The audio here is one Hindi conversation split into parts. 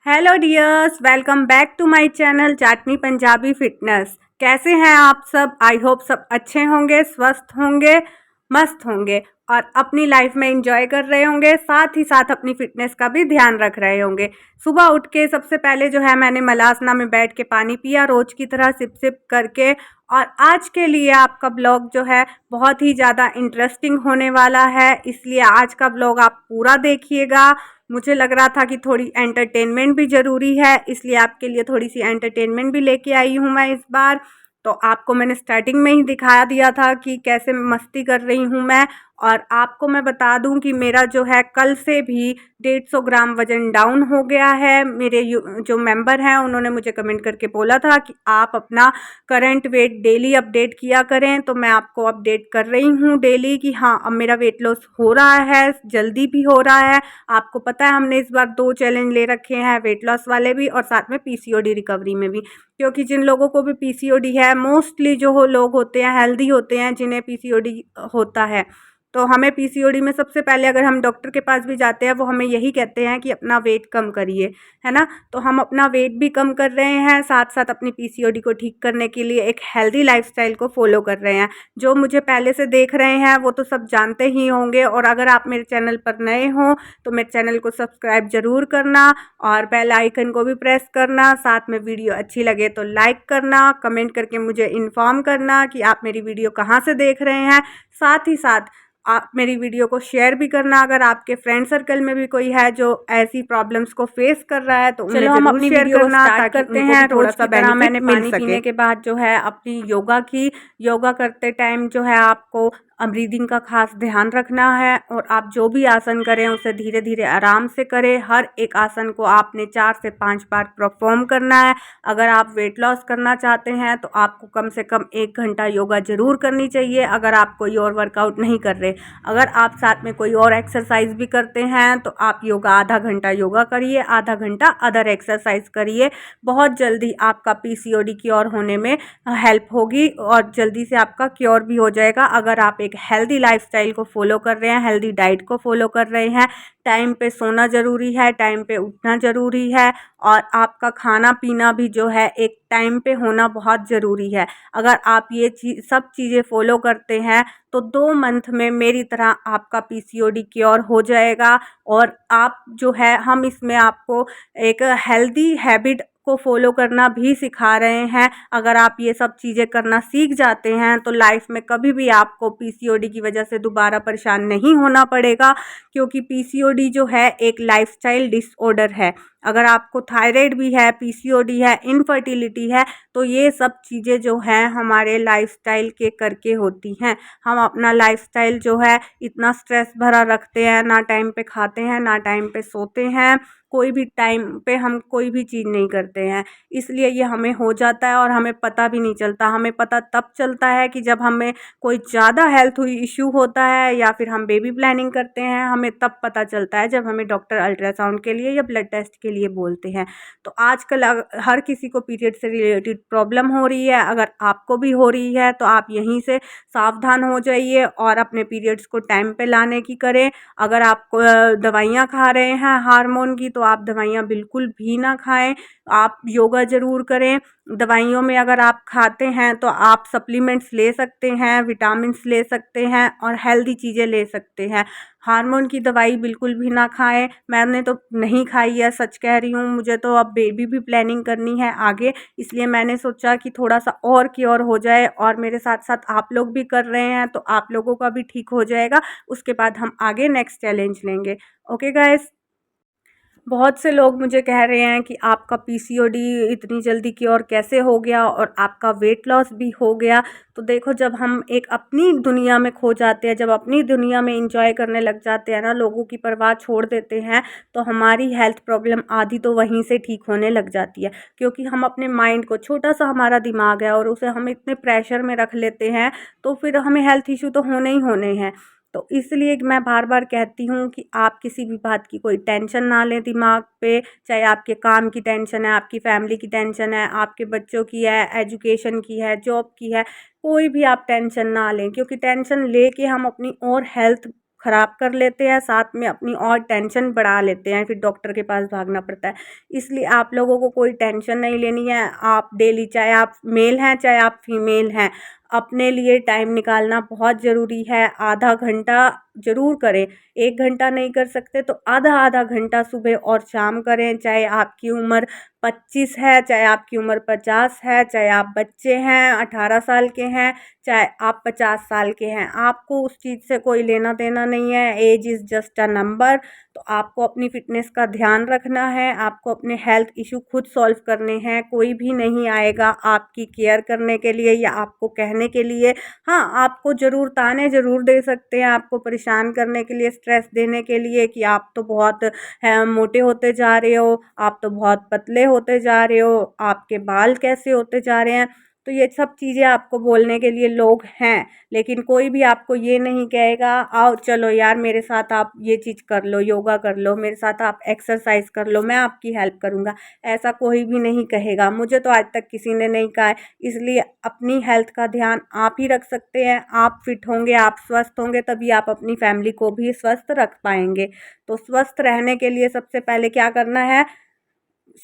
Hello dears, welcome back to my channel चाटनी पंजाबी फिटनेस। कैसे हैं आप सब? आई होप सब अच्छे होंगे, स्वस्थ होंगे, मस्त होंगे और अपनी लाइफ में एंजॉय कर रहे होंगे। साथ ही साथ अपनी फिटनेस का भी ध्यान रख रहे होंगे। सुबह उठ के सबसे पहले जो है मैंने मलासना में बैठ के पानी पिया, रोज की तरह सिप सिप करके। और आज के लिए आपका ब्लॉग जो है बहुत ही ज़्यादा इंटरेस्टिंग होने वाला है, इसलिए आज का ब्लॉग आप पूरा देखिएगा। मुझे लग रहा था कि थोड़ी एंटरटेनमेंट भी ज़रूरी है, इसलिए आपके लिए थोड़ी सी एंटरटेनमेंट भी लेके आई हूँ मैं इस बार। तो आपको मैंने स्टार्टिंग में ही दिखा दिया था कि कैसे मस्ती कर रही हूँ मैं। और आपको मैं बता दूं कि मेरा जो है कल से भी 150 ग्राम वज़न डाउन हो गया है। मेरे जो मेंबर हैं उन्होंने मुझे कमेंट करके बोला था कि आप अपना करंट वेट डेली अपडेट किया करें, तो मैं आपको अपडेट कर रही हूँ डेली कि हाँ अब मेरा वेट लॉस हो रहा है, जल्दी भी हो रहा है। आपको पता है हमने इस बार 2 चैलेंज ले रखे हैं, वेट लॉस वाले भी और साथ में पीसीओडी रिकवरी में भी। क्योंकि जिन लोगों को भी पीसीओडी है, मोस्टली जो लोग होते हैं हेल्दी होते हैं जिन्हें पीसीओडी होता है, तो हमें पीसीओडी में सबसे पहले अगर हम डॉक्टर के पास भी जाते हैं वो हमें यही कहते हैं कि अपना वेट कम करिए, है ना। तो हम अपना वेट भी कम कर रहे हैं, साथ साथ अपनी पीसीओडी को ठीक करने के लिए एक हेल्दी लाइफस्टाइल को फॉलो कर रहे हैं। जो मुझे पहले से देख रहे हैं वो तो सब जानते ही होंगे, और अगर आप मेरे चैनल पर नए हो तो मेरे चैनल को सब्सक्राइब ज़रूर करना और बेल आइकन को भी प्रेस करना। साथ में वीडियो अच्छी लगे तो लाइक करना, कमेंट करके मुझे इन्फॉर्म करना कि आप मेरी वीडियो कहाँ से देख रहे हैं। साथ ही साथ आप मेरी वीडियो को शेयर भी करना, अगर आपके फ्रेंड सर्कल में भी कोई है जो ऐसी प्रॉब्लम्स को फेस कर रहा है तो उन्हें चलो हम जरूर अपनी शेयर वीडियो को करना, स्टार्ट ताकि करते उनको भी हैं। थोड़ा रोज सा की तरह बेनिफिट मैंने मिल पानी सके। पीने के बाद जो है अपनी योगा करते टाइम जो है आपको ब्रीदिंग का खास ध्यान रखना है, और आप जो भी आसन करें उसे धीरे धीरे आराम से करें। हर एक आसन को आपने 4 से 5 बार परफॉर्म करना है। अगर आप वेट लॉस करना चाहते हैं तो आपको कम से कम 1 घंटा योगा ज़रूर करनी चाहिए, अगर आप कोई और वर्कआउट नहीं कर रहे। अगर आप साथ में कोई और एक्सरसाइज भी करते हैं तो आप योगा आधा घंटा योगा करिए, आधा घंटा अदर एक्सरसाइज करिए। बहुत जल्दी आपका पीसीओडी क्योर होने में हेल्प होगी और जल्दी से आपका क्योर भी हो जाएगा, अगर आप एक हेल्दी लाइफस्टाइल को फॉलो कर रहे हैं, हेल्दी डाइट को फॉलो कर रहे हैं। टाइम पे सोना ज़रूरी है, टाइम पे उठना ज़रूरी है, और आपका खाना पीना भी जो है एक टाइम पे होना बहुत ज़रूरी है। अगर आप ये सब चीज़ें फॉलो करते हैं तो 2 मंथ में मेरी तरह आपका पीसीओडी क्योर हो जाएगा। और आप जो है हम इसमें आपको एक हेल्दी हैबिट को फॉलो करना भी सिखा रहे हैं। अगर आप ये सब चीज़ें करना सीख जाते हैं तो लाइफ में कभी भी आपको पीसीओडी की वजह से दोबारा परेशान नहीं होना पड़ेगा, क्योंकि पीसीओडी जो है एक लाइफस्टाइल डिसऑर्डर है। अगर आपको थायराइड भी है, पीसीओडी है, इनफर्टिलिटी है, तो ये सब चीज़ें जो हैं हमारे लाइफस्टाइल के करके होती हैं। हम अपना लाइफस्टाइल जो है इतना स्ट्रेस भरा रखते हैं, ना टाइम पे खाते हैं, ना टाइम पे सोते हैं, कोई भी टाइम पे हम कोई भी चीज़ नहीं करते हैं, इसलिए ये हमें हो जाता है और हमें पता भी नहीं चलता। हमें पता तब चलता है कि जब हमें कोई ज़्यादा हेल्थ इशू होता है या फिर हम बेबी प्लानिंग करते हैं, हमें तब पता चलता है जब हमें डॉक्टर अल्ट्रासाउंड के लिए या ब्लड टेस्ट के लिए बोलते हैं। तो आजकल हर किसी को पीरियड से रिलेटेड प्रॉब्लम हो रही है। अगर आपको भी हो रही है तो आप यहीं से सावधान हो जाइए और अपने पीरियड्स को टाइम पे लाने की करें। अगर आप दवाइयाँ खा रहे हैं हार्मोन की तो आप दवाइयाँ बिल्कुल भी ना खाएं। आप योगा ज़रूर करें। दवाइयों में अगर आप खाते हैं तो आप सप्लीमेंट्स ले सकते हैं, विटामिन्स ले सकते हैं और हेल्दी चीज़ें ले सकते हैं। हार्मोन की दवाई बिल्कुल भी ना खाएं। मैंने तो नहीं खाई है, सच कह रही हूँ। मुझे तो अब बेबी भी प्लानिंग करनी है आगे, इसलिए मैंने सोचा कि थोड़ा सा और क्योर हो जाए, और मेरे साथ साथ आप लोग भी कर रहे हैं तो आप लोगों का भी ठीक हो जाएगा। उसके बाद हम आगे नेक्स्ट चैलेंज लेंगे। Okay guys. बहुत से लोग मुझे कह रहे हैं कि आपका पीसीओडी इतनी जल्दी क्योर कैसे हो गया और आपका वेट लॉस भी हो गया। तो देखो, जब हम एक अपनी दुनिया में खो जाते हैं, जब अपनी दुनिया में एंजॉय करने लग जाते हैं ना, लोगों की परवाह छोड़ देते हैं, तो हमारी हेल्थ प्रॉब्लम आधी तो वहीं से ठीक होने लग जाती है। क्योंकि हम अपने माइंड को, छोटा सा हमारा दिमाग है और उसे हम इतने प्रेशर में रख लेते हैं, तो फिर हमें हेल्थ इशू तो होने ही होने हैं। तो इसलिए मैं बार बार कहती हूँ कि आप किसी भी बात की कोई टेंशन ना लें दिमाग पे। चाहे आपके काम की टेंशन है, आपकी फैमिली की टेंशन है, आपके बच्चों की है, एजुकेशन की है, जॉब की है, कोई भी आप टेंशन ना लें, क्योंकि टेंशन लेके हम अपनी और हेल्थ ख़राब कर लेते हैं, साथ में अपनी और टेंशन बढ़ा लेते हैं, फिर डॉक्टर के पास भागना पड़ता है। इसलिए आप लोगों को कोई टेंशन नहीं लेनी है। आप डेली, चाहे आप मेल हैं चाहे आप फीमेल हैं, अपने लिए टाइम निकालना बहुत ज़रूरी है। आधा घंटा ज़रूर करें, 1 घंटा नहीं कर सकते तो आधा घंटा सुबह और शाम करें। चाहे आपकी उम्र 25 है, चाहे आपकी उम्र 50 है, चाहे आप बच्चे हैं 18 साल के हैं, चाहे आप 50 साल के हैं, आपको उस चीज़ से कोई लेना देना नहीं है। Age is just a number. तो आपको अपनी फ़िटनेस का ध्यान रखना है, आपको अपने हेल्थ इशू खुद सॉल्व करने हैं। कोई भी नहीं आएगा आपकी केयर करने के लिए या आपको कहने के लिए। हाँ, आपको ज़रूर ताने ज़रूर दे सकते हैं, आपको परेशान करने के लिए, स्ट्रेस देने के लिए कि आप तो बहुत मोटे होते जा रहे हो, आप तो बहुत पतले होते जा रहे हो, आपके बाल कैसे होते जा रहे हैं। तो ये सब चीज़ें आपको बोलने के लिए लोग हैं, लेकिन कोई भी आपको ये नहीं कहेगा आओ चलो यार मेरे साथ आप ये चीज़ कर लो, योगा कर लो, मेरे साथ आप एक्सरसाइज कर लो, मैं आपकी हेल्प करूँगा। ऐसा कोई भी नहीं कहेगा, मुझे तो आज तक किसी ने नहीं कहा है। इसलिए अपनी हेल्थ का ध्यान आप ही रख सकते हैं। आप फिट होंगे, आप स्वस्थ होंगे, तभी आप अपनी फैमिली को भी स्वस्थ रख पाएंगे। तो स्वस्थ रहने के लिए सबसे पहले क्या करना है,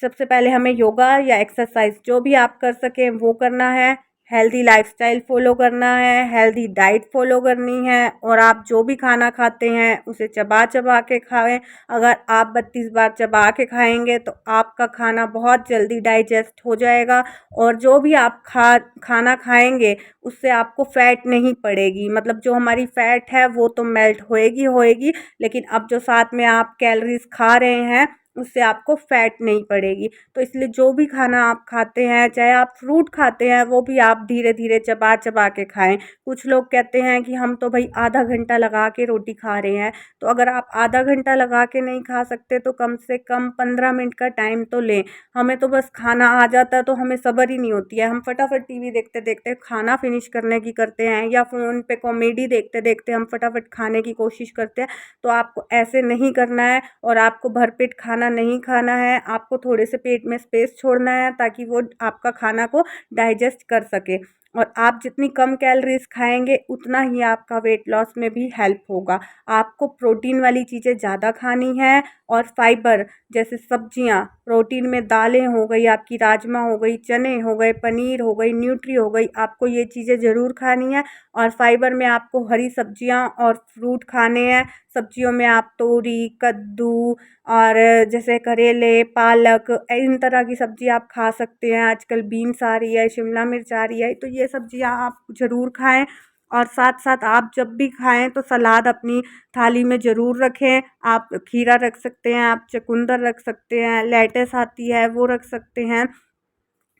सबसे पहले हमें योगा या एक्सरसाइज जो भी आप कर सकें वो करना है। हेल्दी लाइफस्टाइल फॉलो करना है, हेल्दी डाइट फॉलो करनी है, और आप जो भी खाना खाते हैं उसे चबा चबा के खाएं। अगर आप 32 बार चबा के खाएंगे तो आपका खाना बहुत जल्दी डाइजेस्ट हो जाएगा, और जो भी आप खाना खाएंगे उससे आपको फ़ैट नहीं पड़ेगी। मतलब जो हमारी फ़ैट है वो तो मेल्ट होएगी, लेकिन अब जो साथ में आप कैलोरीज खा रहे हैं उससे आपको फ़ैट नहीं पड़ेगी। तो इसलिए जो भी खाना आप खाते हैं, चाहे आप फ्रूट खाते हैं, वो भी आप धीरे धीरे चबा चबा के खाएं। कुछ लोग कहते हैं कि हम तो भाई आधा घंटा लगा के रोटी खा रहे हैं। तो अगर आप आधा घंटा लगा के नहीं खा सकते तो कम से कम 15 मिनट का टाइम तो लें। हमें तो बस खाना आ जाता है तो हमें सब्र ही नहीं होती है, हम फटाफट टीवी देखते देखते खाना फिनिश करने की करते हैं, या फ़ोन पे कॉमेडी देखते देखते हम फटाफट खाने की कोशिश करते हैं। तो आपको ऐसे नहीं करना है, और आपको भरपेट खाना नहीं खाना है। आपको थोड़े से पेट में स्पेस छोड़ना है ताकि वो आपका खाना को डाइजेस्ट कर सके। और आप जितनी कम कैलोरीज खाएंगे उतना ही आपका वेट लॉस में भी हेल्प होगा। आपको प्रोटीन वाली चीज़ें ज़्यादा खानी है, और फाइबर जैसे सब्जियां, प्रोटीन में दालें हो गई, आपकी राजमा हो गई, चने हो गए, पनीर हो गई, न्यूट्री हो गई, आपको ये चीज़ें ज़रूर खानी है। और फाइबर में आपको हरी सब्जियां और फ्रूट खाने हैं। सब्जियों में आप तोरी, कद्दू, और जैसे करेले, पालक, इन तरह की सब्ज़ी आप खा सकते हैं। आजकल बीन्स आ रही है, शिमला मिर्च आ रही है, तो ये सब्जियां आप ज़रूर खाएं। और साथ साथ आप जब भी खाएं तो सलाद अपनी थाली में ज़रूर रखें। आप खीरा रख सकते हैं, आप चुकंदर रख सकते हैं, लेट्स आती है वो रख सकते हैं,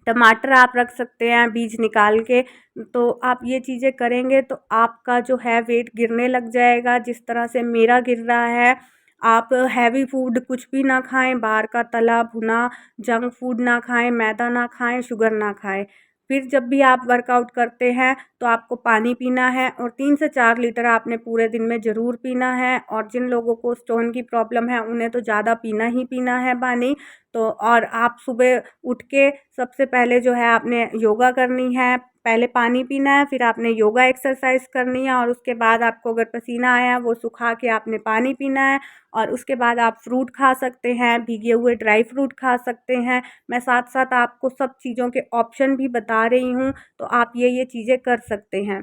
टमाटर आप रख सकते हैं बीज निकाल के। तो आप ये चीज़ें करेंगे तो आपका जो है वेट गिरने लग जाएगा, जिस तरह से मेरा गिर रहा है। आप हैवी फूड कुछ भी ना खाएं, बाहर का तला भुना जंक फूड ना खाएं, मैदा ना खाएं, शुगर ना खाएं। फिर जब भी आप वर्कआउट करते हैं तो आपको पानी पीना है, और 3 से 4 लीटर आपने पूरे दिन में ज़रूर पीना है। और जिन लोगों को स्टोन की प्रॉब्लम है उन्हें तो ज़्यादा पीना ही पीना है पानी। तो और आप सुबह उठ के सबसे पहले जो है आपने योगा करनी है, पहले पानी पीना है, फिर आपने योगा एक्सरसाइज करनी है, और उसके बाद आपको अगर पसीना आया वो सुखा के आपने पानी पीना है। और उसके बाद आप फ्रूट खा सकते हैं, भीगे हुए ड्राई फ्रूट खा सकते हैं। मैं साथ साथ आपको सब चीज़ों के ऑप्शन भी बता रही हूँ, तो आप ये चीज़ें कर सकते हैं।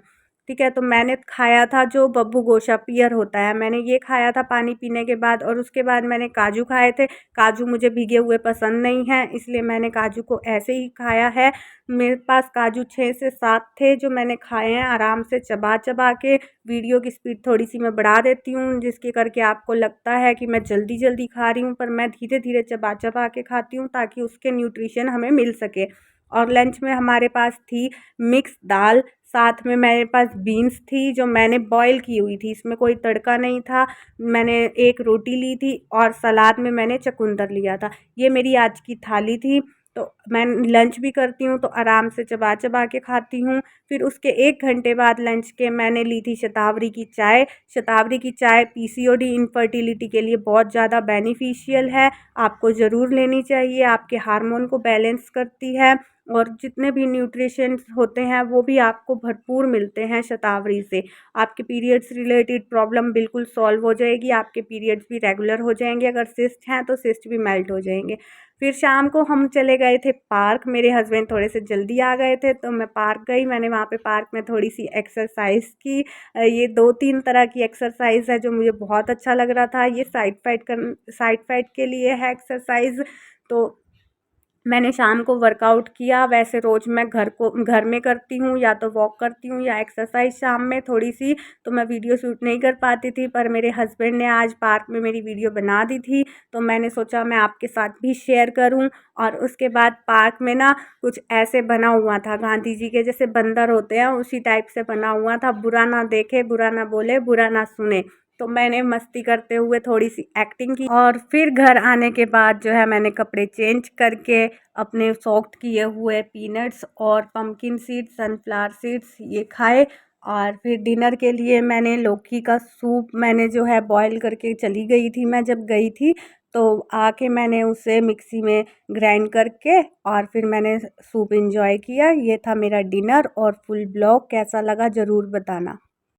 ठीक है, तो मैंने खाया था जो बब्बू गोशा पियर होता है, मैंने ये खाया था पानी पीने के बाद, और उसके बाद मैंने काजू खाए थे। काजू मुझे भीगे हुए पसंद नहीं हैं, इसलिए मैंने काजू को ऐसे ही खाया है। मेरे पास काजू 6 से 7 थे जो मैंने खाए हैं आराम से चबा चबा के। वीडियो की स्पीड थोड़ी सी मैं बढ़ा देती हूँ जिसके करके आपको लगता है कि मैं जल्दी जल्दी खा रही हूँ, पर मैं धीरे धीरे चबा चबा के खाती हूँ ताकि उसके न्यूट्रिशन हमें मिल सके। और लंच में हमारे पास थी मिक्स दाल, साथ में मेरे पास बीन्स थी जो मैंने बॉईल की हुई थी, इसमें कोई तड़का नहीं था। मैंने एक रोटी ली थी, और सलाद में मैंने चुकंदर लिया था। ये मेरी आज की थाली थी। तो मैं लंच भी करती हूँ तो आराम से चबा चबा के खाती हूँ। फिर उसके 1 घंटे बाद लंच के मैंने ली थी शतावरी की चाय। शतावरी की चाय पीसीओडी इनफर्टिलिटी के लिए बहुत ज़्यादा बेनिफिशियल है, आपको ज़रूर लेनी चाहिए, आपके हार्मोन को बैलेंस करती है। और जितने भी न्यूट्रिशंस होते हैं वो भी आपको भरपूर मिलते हैं शतावरी से। आपके पीरियड्स रिलेटेड प्रॉब्लम बिल्कुल सॉल्व हो जाएगी, आपके पीरियड्स भी रेगुलर हो जाएंगे, अगर सिस्ट हैं तो सिस्ट भी मेल्ट हो जाएंगे। फिर शाम को हम चले गए थे पार्क, मेरे हस्बैंड थोड़े से जल्दी आ गए थे तो मैं पार्क गई। मैंने वहाँ पे पार्क में थोड़ी सी एक्सरसाइज की। ये 2-3 तरह की एक्सरसाइज है जो मुझे बहुत अच्छा लग रहा था। ये साइड फैट के लिए है एक्सरसाइज। तो मैंने शाम को वर्कआउट किया। वैसे रोज़ मैं घर में करती हूँ, या तो वॉक करती हूँ या एक्सरसाइज शाम में थोड़ी सी, तो मैं वीडियो शूट नहीं कर पाती थी। पर मेरे हस्बैंड ने आज पार्क में मेरी वीडियो बना दी थी तो मैंने सोचा मैं आपके साथ भी शेयर करूँ। और उसके बाद पार्क में ना कुछ ऐसे बना हुआ था, गांधी जी के जैसे बंदर होते हैं उसी टाइप से बना हुआ था, बुरा ना देखे, बुरा ना बोले, बुरा ना सुने। तो मैंने मस्ती करते हुए थोड़ी सी एक्टिंग की और फिर घर आने के बाद जो है मैंने कपड़े चेंज करके अपने सॉक्ट किए हुए पीनट्स और पम्पकिन सीड्स, सनफ्लावर सीड्स ये खाए। और फिर डिनर के लिए मैंने लौकी का सूप मैंने जो है बॉईल करके चली गई थी। मैं जब गई थी तो आके मैंने उसे मिक्सी में ग्राइंड करके और फिर मैंने सूप इंजॉय किया। ये था मेरा डिनर और फुल ब्लॉग कैसा लगा ज़रूर बताना।